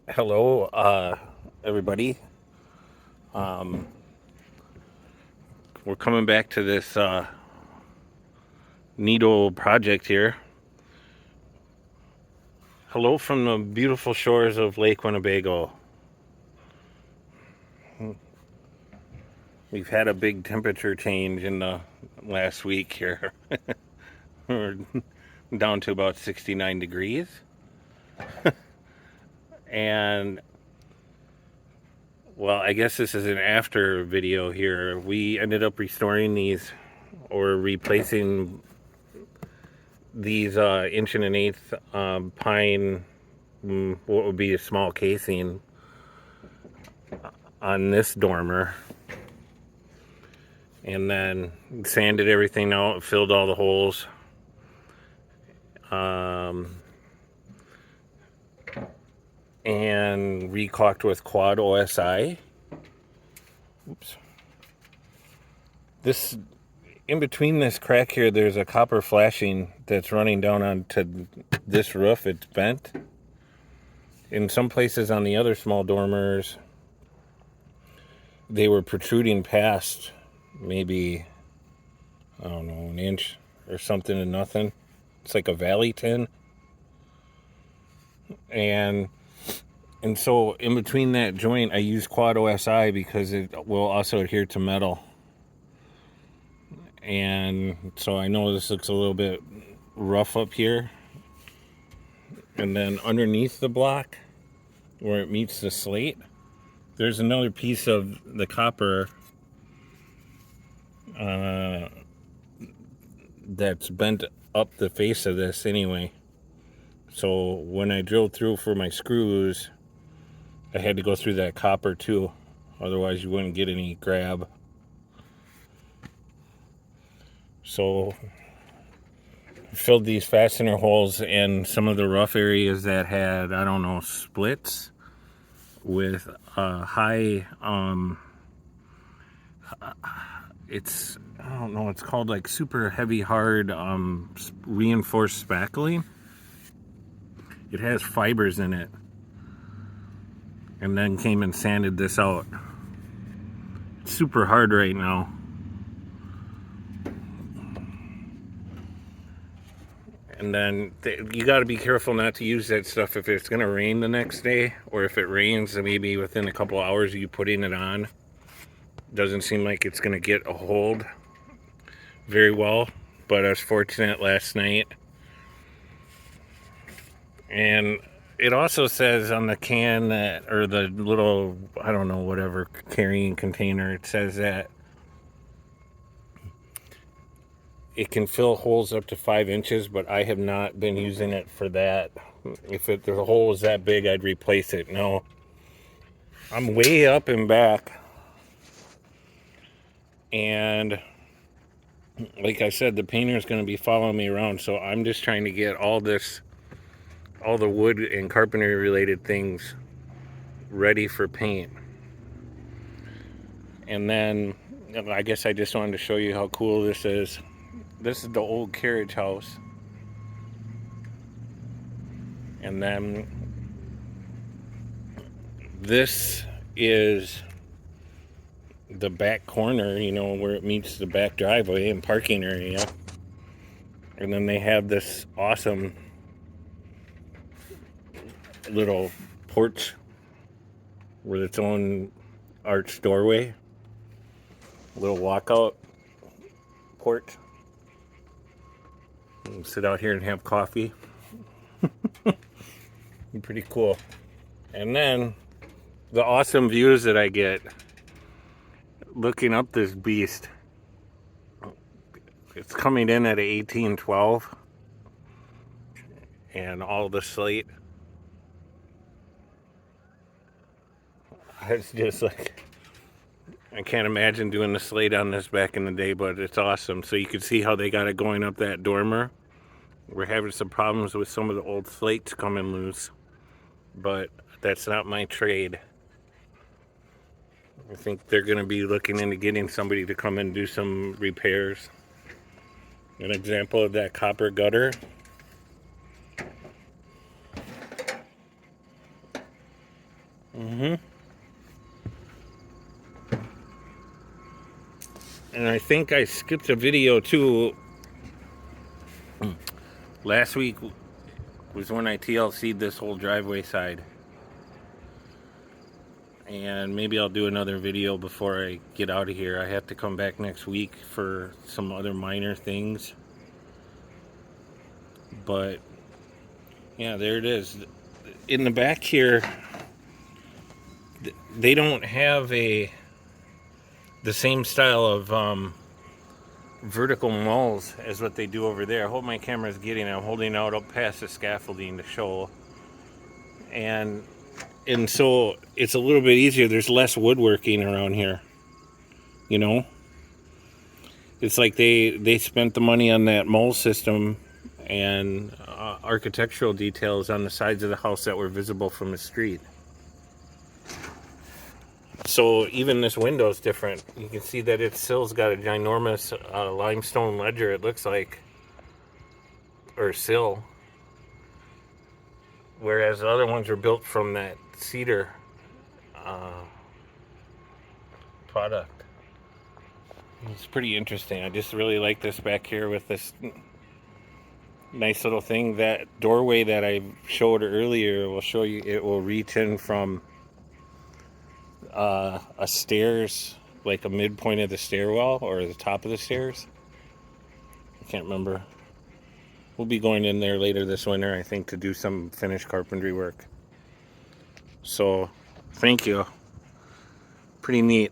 Hello, everybody. Um, we're coming back to this neat old project here. Hello from the beautiful shores of Lake Winnebago. We've had a big temperature change in the last week here. We're down to about 69 degrees. And, well, I guess this is an after video here. We ended up restoring these or replacing these inch and an eighth pine, what would be a small casing on this dormer, and then sanded everything out, filled all the holes, um, and recaulked with quad OSI. Oops. This, in between this crack here, there's a copper flashing that's running down onto this roof. It's bent. In some places on the other small dormers, they were protruding past maybe, I don't know, an inch or something to nothing. It's like a valley tin. And so in between that joint, I use quad OSI because it will also adhere to metal. And so I know this looks a little bit rough up here. And then underneath the block, where it meets the slate, there's another piece of the copper that's bent up the face of this anyway. So when I drilled through for my screws, I had to go through that copper too. Otherwise you wouldn't get any grab. So I filled these fastener holes in some of the rough areas that had, I don't know, splits with high, it's, I don't know, it's called like super heavy hard reinforced spackling. It has fibers in it. And then came and sanded this out. It's super hard right now. And then you got to be careful not to use that stuff if it's going to rain the next day, or if it rains, maybe within a couple hours of you putting it on. Doesn't seem like it's going to get a hold very well, but I was fortunate last night. And it also says on the can that, or the little, I don't know, whatever carrying container, it says that it can fill holes up to 5 inches, but I have not been using it for that. If the hole is that big, I'd replace it. No, I'm way up and back. And like I said, the painter is going to be following me around. So I'm just trying to get all the wood and carpentry related things ready for paint. And then I guess I just wanted to show you how cool this is. This is the old carriage house. And then this is the back corner, you know, where it meets the back driveway and parking area. And then they have this awesome little porch with its own arched doorway, a little walkout porch. You can sit out here and have coffee. Pretty cool. And then the awesome views that I get looking up this beast. It's coming in at 1812 and all the slate. It's just like, I can't imagine doing the slate on this back in the day, but it's awesome. So you can see how they got it going up that dormer. We're having some problems with some of the old slates coming loose, but that's not my trade. I think they're going to be looking into getting somebody to come and do some repairs. An example of that copper gutter. And I think I skipped a video too. Last week was when I TLC'd this whole driveway side. And maybe I'll do another video before I get out of here. I have to come back next week for some other minor things. But yeah, there it is. In the back here, they don't have the same style of vertical mulls as what they do over there. I hope my camera's getting it. I'm holding out up past the scaffolding to show. And so it's a little bit easier. There's less woodworking around here. You know? It's like they spent the money on that mull system and architectural details on the sides of the house that were visible from the street. So even this window is different. You can see that its sill's got a ginormous limestone ledger, it looks like, or sill. Whereas the other ones are built from that cedar product. It's pretty interesting. I just really like this back here with this nice little thing. That doorway that I showed earlier will show you, it will reach in from a stairs, like a midpoint of the stairwell or the top of the stairs. I can't remember. We'll be going in there later this winter, I think, to do some finished carpentry work. So, thank you. Pretty neat.